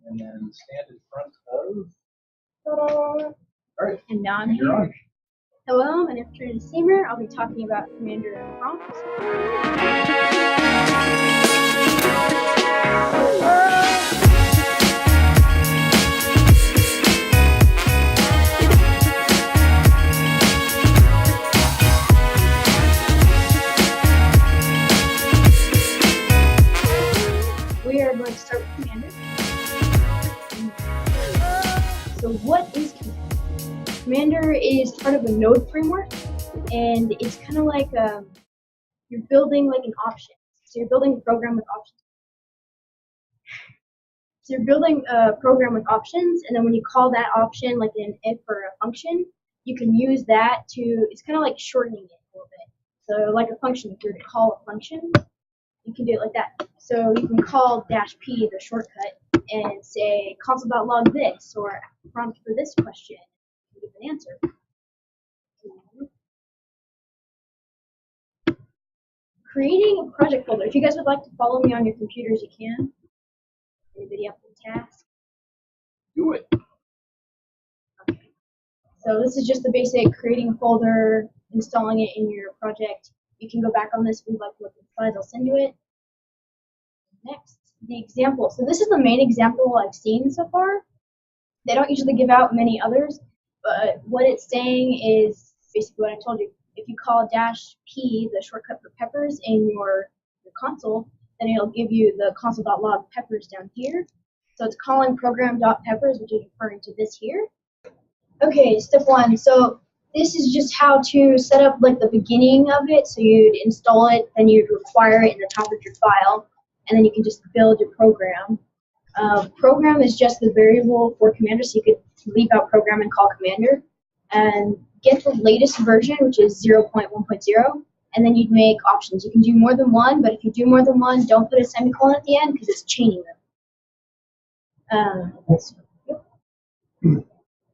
and then stand in front of. Ta-da! All right. And now I'm You're here. on. Hello, my name is Trinity Siemer. I'll be talking about Commander and Prompt. We are going to start with Commander. So what is Commander? Commander is part of a node framework, and it's kind of like you're building like an option. So you're building a program with options. So you're building a program with options, and then when you call that option like an if or a function, you can use that to, it's kind of like shortening it a little bit. So like a function, if you're to call a function, you can do it like that. So you can call -p, the shortcut, and say console.log this, or prompt for this question, and give an answer. Creating a project folder. If you guys would like to follow me on your computers, you can. Anybody up for task? Do it. Okay. So this is just the basic creating a folder, installing it in your project. You can go back on this if you'd like to look at the slides. I'll send you it. Next, the example. So this is the main example I've seen so far. They don't usually give out many others, but what it's saying is basically what I told you. If you call -p, the shortcut for peppers, in your console, then it'll give you the console.log peppers down here. So it's calling program.peppers, which is referring to this here. Okay, step one. So this is just how to set up like the beginning of it. So you'd install it, then you'd require it in the top of your file, and then you can just build your program. Program is just the variable for Commander, so you could leave out program and call Commander. And get the latest version, which is 0.1.0, and then you'd make options. You can do more than one, but if you do more than one, don't put a semicolon at the end because it's chaining them.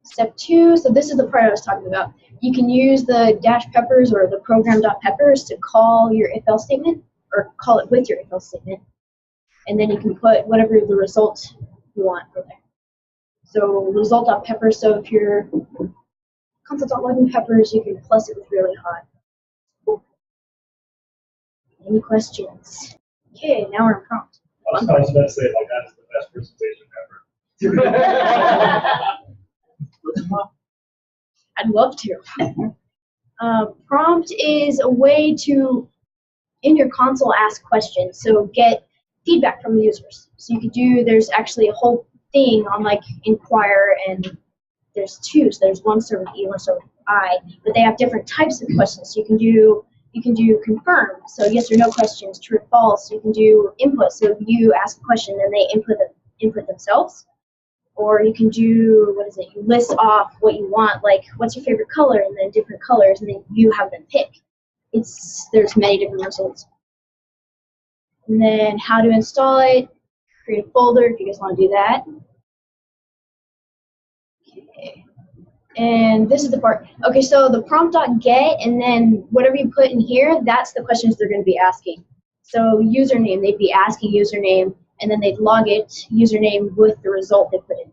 Step two, so this is the part I was talking about. You can use the -peppers or the program.peppers to call your if-else statement, or call it with your if-else statement, and then you can put whatever the result you want for there. So result.peppers, so if you're console.log peppers, you can plus it with really hot. Any questions? Okay, now we're in prompt. I was about to say, like, that is the best presentation ever. I'd love to. Prompt is a way to, in your console, ask questions. So get feedback from the users. So you could do, there's actually a whole thing on like inquire, and there's two. So there's one server with E, one server with I, but they have different types of questions. So you can do confirm, so yes or no questions, true or false. You can do input, so you ask a question and they input themselves. Or you can do, what is it, you list off what you want, like what's your favorite color, and then different colors, and then you have them pick. There's many different results. And then how to install it, create a folder if you guys want to do that. Okay. And this is the part. Okay, so the prompt.get, and then whatever you put in here, that's the questions they're going to be asking. So username, they'd be asking username, and then they'd log it, username, with the result they put in.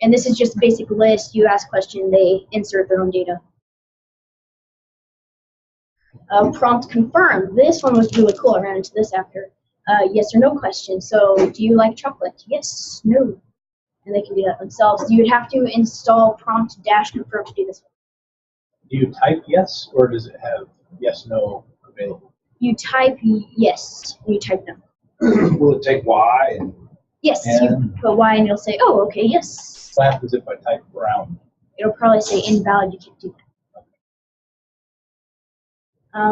And this is just a basic list. You ask question, they insert their own data. Prompt confirm. This one was really cool. I ran into this after. Yes or no question. So do you like chocolate? Yes, no. And they can do that themselves. You would have to install prompt-confirm to do this one. Do you type yes, or does it have yes, no available? You type yes, and you type no. Will it take Y? Yes, you put Y and it'll say, oh, okay, yes. What happens if I type brown? It'll probably say invalid, you can't do that.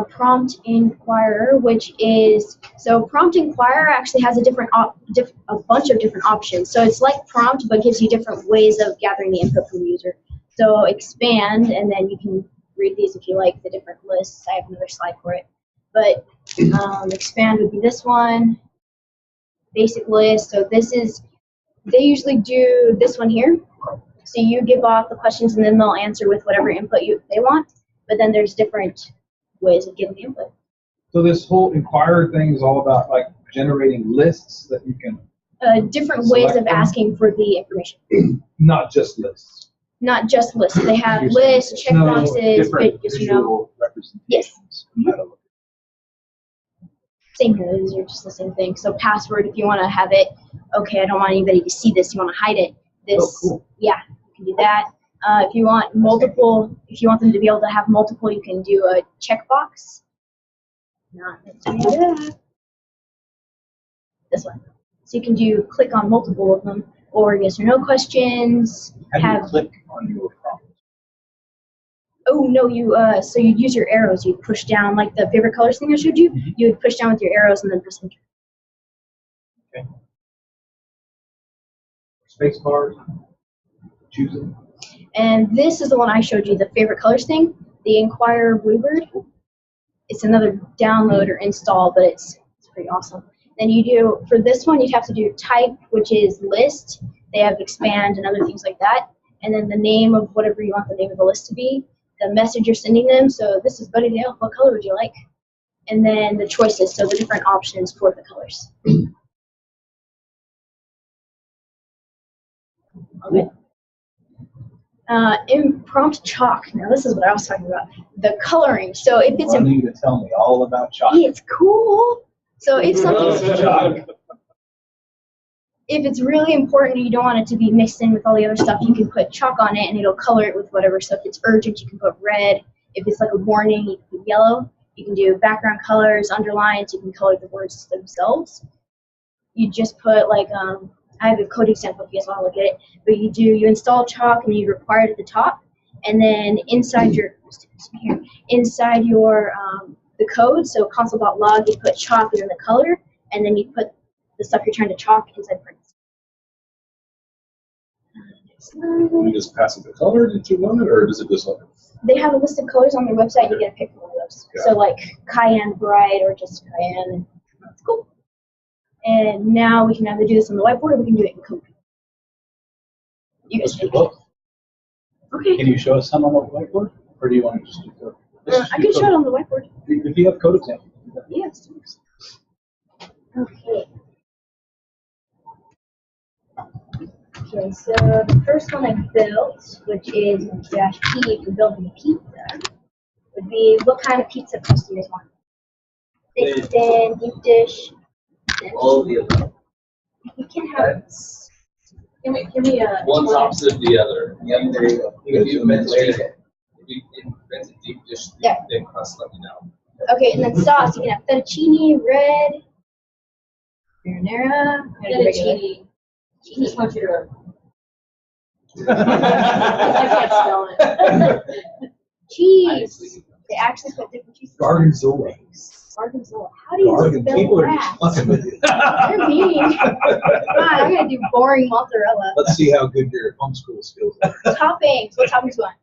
Prompt inquirer, which is, so prompt inquirer actually has a bunch of different options. So it's like prompt, but gives you different ways of gathering the input from the user. So expand, and then you can read these if you like, the different lists. I have another slide for it. But expand would be this one, basic list. So this is, they usually do this one here. So you give off the questions, and then they'll answer with whatever input they want. But then there's different ways of giving the input. So this whole inquirer thing is all about like generating lists that you can different ways of asking for the information. Not just lists. Not just lists. They have Here's lists, no checkboxes, different but yes or no. visual representations. Yes. Same here. These are just the same thing. So password, if you want to have it, okay, I don't want anybody to see this. You want to hide it. This, cool. Yeah, you can do that. If you want multiple, if you want them to be able to have multiple, you can do a checkbox. Not that. This one. So you can do click on multiple of them, or yes or no questions. How do you click on your prompt? Oh no, so you'd use your arrows. You'd push down like the favorite colors thing I showed you. Mm-hmm. You would push down with your arrows and then press enter. Okay. Space bars. Choose it. And this is the one I showed you, the favorite colors thing, the Inquire Bluebird. It's another download or install, but it's pretty awesome. Then you do, for this one, you'd have to do type, which is list. They have expand and other things like that. And then the name of whatever you want the name of the list to be. The message you're sending them, so this is Buddy Dale, what color would you like? And then the choices, so the different options for the colors. Okay. Prompt chalk. Now this is what I was talking about. The coloring. So if it's I want you to tell me all about chalk. it's cool. So if something's Chalk. if it's really important and you don't want it to be mixed in with all the other stuff, you can put chalk on it and it'll color it with whatever. So if it's urgent, you can put red. If it's like a warning, you can put yellow. You can do background colors, underlines. You can color the words themselves. You just put like I have a code example if you guys want to look at it. But you install chalk and you require it at the top, and then inside your the code, so console.log, you put chalk and then the color, and then you put the stuff you're trying to chalk inside parentheses. You just pass it the color that you want it, or does it just like? They have a list of colors on their website. You get to pick one of those. Yeah. So like cayenne bright or just cayenne. That's cool. And now we can either do this on the whiteboard or we can do it in code. You guys Let's do pick. both. Okay. Can you show us some on the whiteboard, or do you want to just do code? I can show it on the whiteboard. If you have code examples. Yes. Okay. Okay, so the first one I built, which is -P for building a pizza, would be what kind of pizza customers want. Thick, thin, deep dish. All of the above. You can have. Can we One's opposite of the other. Yeah, there you go. If you invent a deep dish, Yeah. thin crust, let me know. Okay, and then sauce. You can have fettuccine, red, marinara, fettuccine. I just want you to. I can't spell it. Cheese. They actually put different cheeses. Gorgonzola. Gorgonzola. How do you spell People are that? just fucking with you. They're mean. Come on, I'm gonna do boring mozzarella. Let's see how good your homeschool skills are. Toppings. What toppings do you want?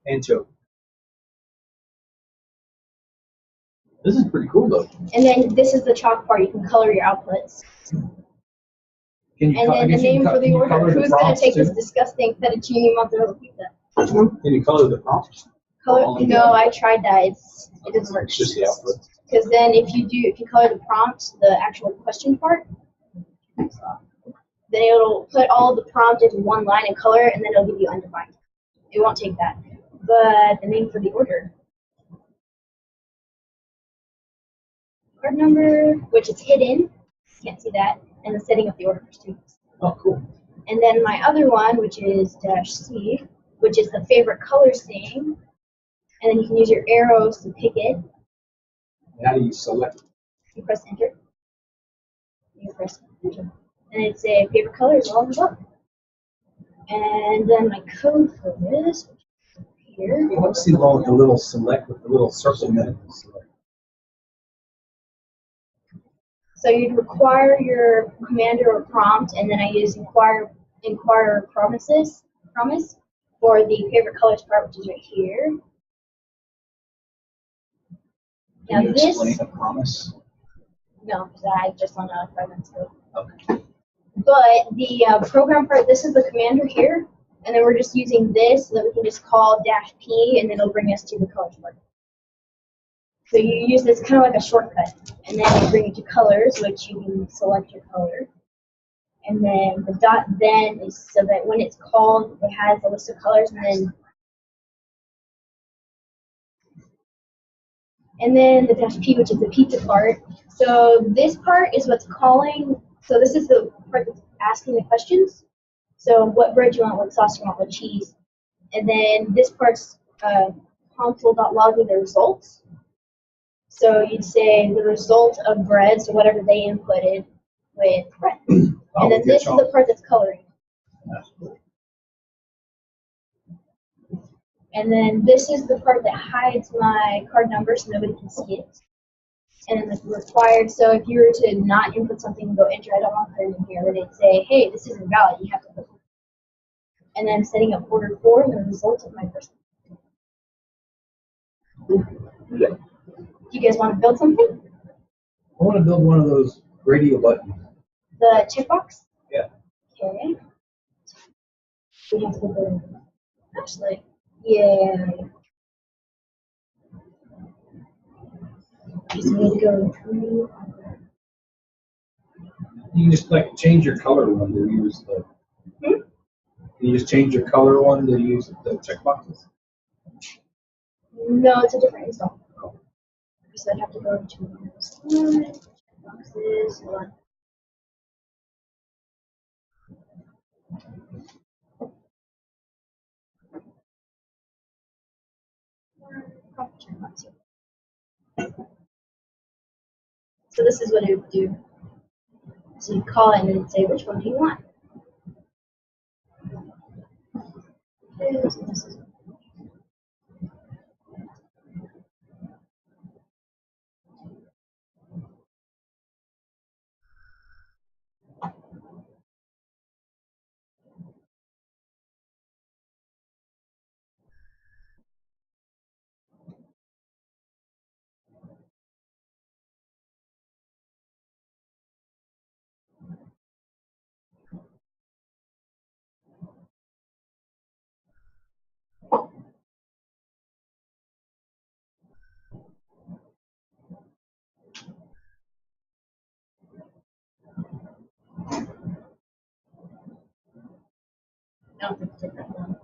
Anchovy. This is pretty cool, though. And then this is the chalk part. You can color your outputs. Can And then the name for the order. Who's gonna take this disgusting fettuccine mozzarella pizza? Can you color the prompts? Color? No, I tried that. It doesn't work. It's just the output. Because then if you color the prompt, the actual question part, then it'll put all the prompt into one line and color it, and then it'll give you undefined. It won't take that. But the name for the order. Card number, which is hidden. Can't see that. And the setting of the order for students. Oh, cool. And then my other one, which is -C, which is the favorite colors thing. And then you can use your arrows to pick it. How do you select it? You press enter. You press enter. And it's a favorite colors all in the book. And then my code for this, which is here. What's the one with the little select with the little circle in it? So you'd require your commander or prompt, and then I use inquire promise for the favorite colors part, which is right here. Now Can you this, explain a promise? no, because I just learned that 5 minutes ago. Okay. But the program part, this is the commander here, and then we're just using this so that we can just call -P, and then it'll bring us to the colors part. So you use this kind of like a shortcut, and then you bring it to colors, which you can select your color. And then the dot then is so that when it's called, it has a list of colors, and then the dash P, which is the pizza part. So this part is what's calling. So this is the part that's asking the questions. So what bread do you want? What sauce do you want? What cheese? And then this part's console.log with the results. So you'd say the result of bread, so whatever they inputted with bread. And then this is the part that's coloring. And then this is the part that hides my card number so nobody can see it. And then the required, so if you were to not input something and go enter, I don't want to put it in here, then it'd say, hey, this isn't valid, you have to put it. And then setting up order for the result of my person. Do you guys want to build something? I want to build one of those radio buttons. The checkbox? Yeah. Okay. We have to go actually. Yeah. Just need to go through. You can just like change your color one to use the. You just change your color one to use the checkboxes. No, it's a different install. So I'd have to go to checkboxes. Hold on. Checkbox here. So this is what it would do. So you call it and it'd say, which one do you want? Okay, so this is no, it's a different one.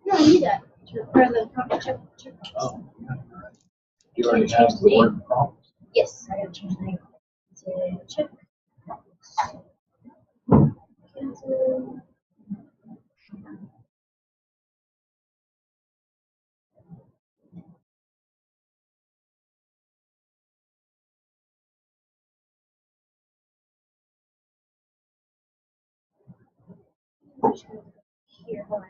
No, I need that. For the prompt check. Oh. You Can already you have change the the word name? prompt. Yes, I gotta change the name. To check. Cancel. Here, hold on.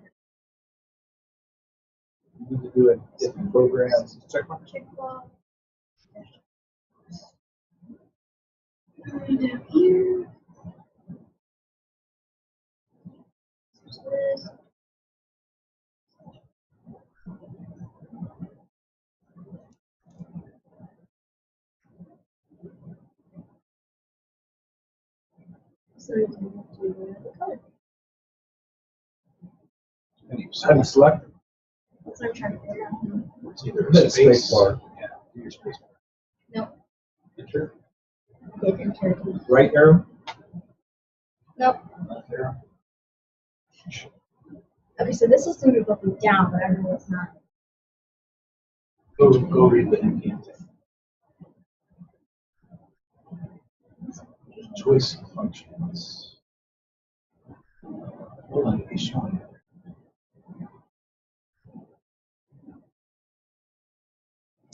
You need to do it different programs. Checkbox. Checkbox. Down here. This. So you can do the color. How do you select it? That's what I'm trying to figure out. It's either Hit a space bar. Yeah, do your space bar. Nope. Enter. Hit enter. Right arrow. Nope. Left arrow. Okay, so this is to move up and down, but I know it's not. Go read the NPM thing. Choice functions. Hold on, he's showing it.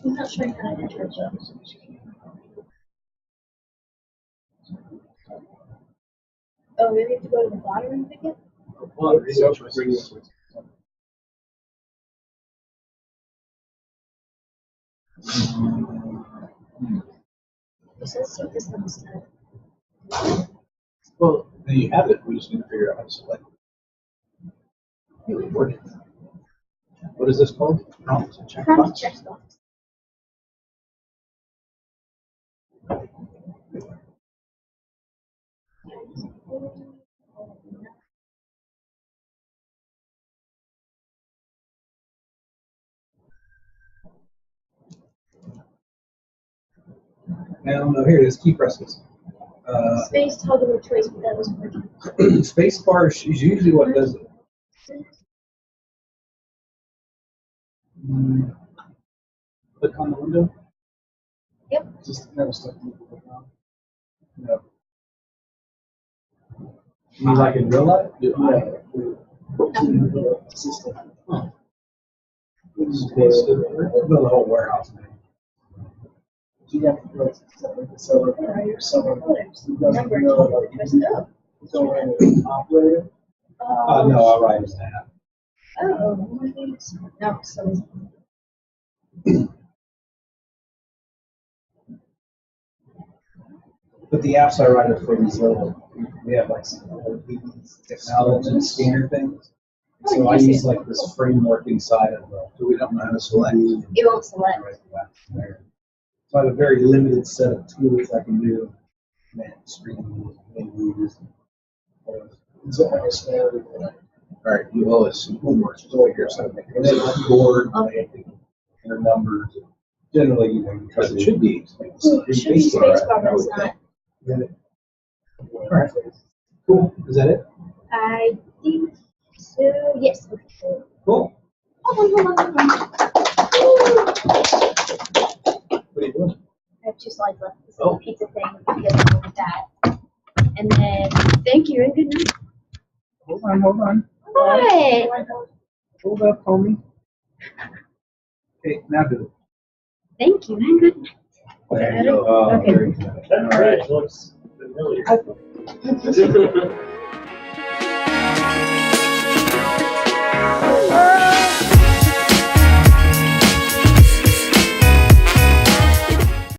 I'm not sure how to enter it. Oh, we have to go to the bottom and pick it? Well, read the choices. So let's take this one instead. Well, then you have it. We just need to figure out how to select it. Word it. What is this called? Prompt Prompt checkbox. checkbox. Now, no, here it is, key presses. Space toggle or choice, but that was working. Space bar is usually what does it. Click on the window. Yep. Just never stuff to click on. No. You mean like in real life? Yeah. System. Huh. The whole warehouse, man. You have to go to the server. Number toggle or choice. Oh. Operator. No, I'll write it down. Oh. No, so. But the apps I write are for these little, we have like some little these technology scanner things. So I use like this framework inside of the. So we don't know how to select. It won't select. So I have a very limited set of tools I can do. Screen, menus. All right, you owe us some homework. So figure out how to make And then it. keyboard, Okay. enter numbers. Generally, you know, Because it should be. It should be space bar, but it's not. All right. Cool. Is that it? I think so. Yes. Okay. Cool. Hold on. What are you doing? I have 2 slides left. This is Oh. the pizza thing. You guys can look at that. And then thank you and good night. Hold on. What? Hold up, homie. Okay, now do it. Thank you and good night. There you go. Okay. Very good. That bridge looks familiar.